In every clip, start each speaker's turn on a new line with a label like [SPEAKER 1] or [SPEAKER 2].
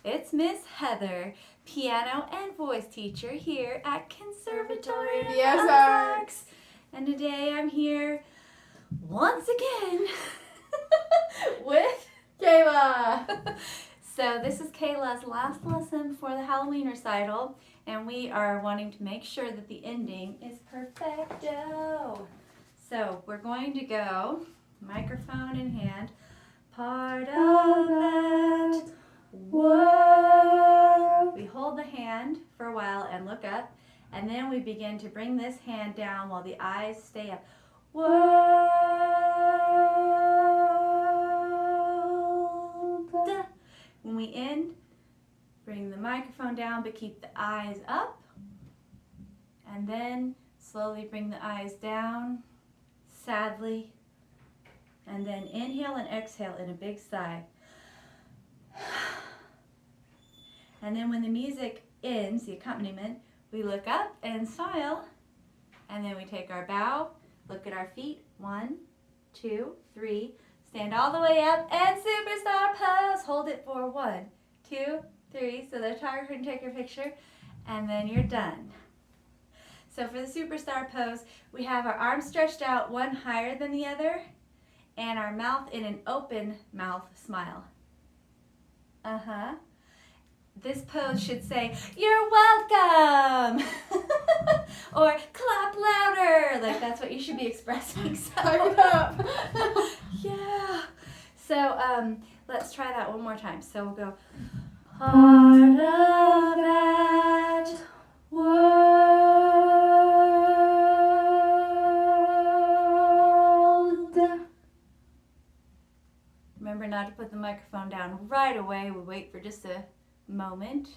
[SPEAKER 1] It's Miss Heather, piano and voice teacher here at Conservatory of
[SPEAKER 2] Yes,
[SPEAKER 1] Arts. And today I'm here once again with
[SPEAKER 2] Kayla.
[SPEAKER 1] So this is Kayla's last lesson before the Halloween recital, and we are wanting to make sure that the ending is perfecto. So we're going to go, microphone in hand, part of that world. We hold the hand for a while and look up, and then we begin to bring this hand down while the eyes stay up. World. When we end, bring the microphone down but keep the eyes up, and then slowly bring the eyes down, sadly, and then inhale and exhale in a big sigh. And then when the music ends, the accompaniment, we look up and smile, and then we take our bow, look at our feet, 1, 2, 3, stand all the way up, and superstar pose. Hold it for 1, 2, 3, so the photographer can take your picture, and then you're done. So for the superstar pose, we have our arms stretched out, one higher than the other, and our mouth in an open mouth smile. This pose should say, "You're welcome," or "Clap louder." Like that's what you should be expressing. So,
[SPEAKER 2] Hype it up.
[SPEAKER 1] Yeah. So let's try that one more time. So we'll go, part of that world. Remember not to put the microphone down right away. We wait for just a moment.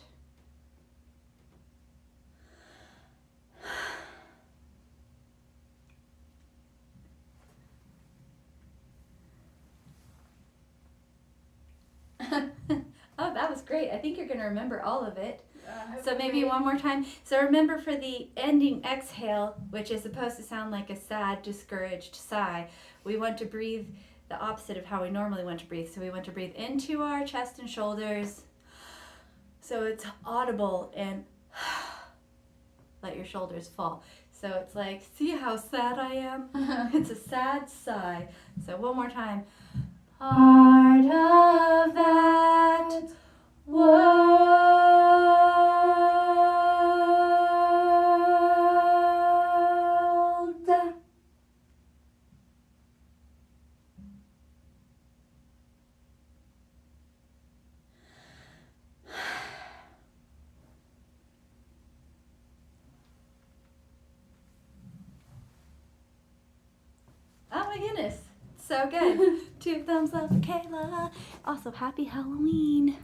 [SPEAKER 1] Oh, that was great. I think you're going to remember all of it. So maybe one more time. So remember, for the ending exhale, which is supposed to sound like a sad, discouraged sigh, we want to breathe the opposite of how we normally want to breathe. So we want to breathe into our chest and shoulders, so it's audible, and let your shoulders fall. So it's like, see how sad I am? It's a sad sigh. So one more time. Part of that world. Oh my goodness, so good. 2 thumbs up for Kayla. Also, happy Halloween.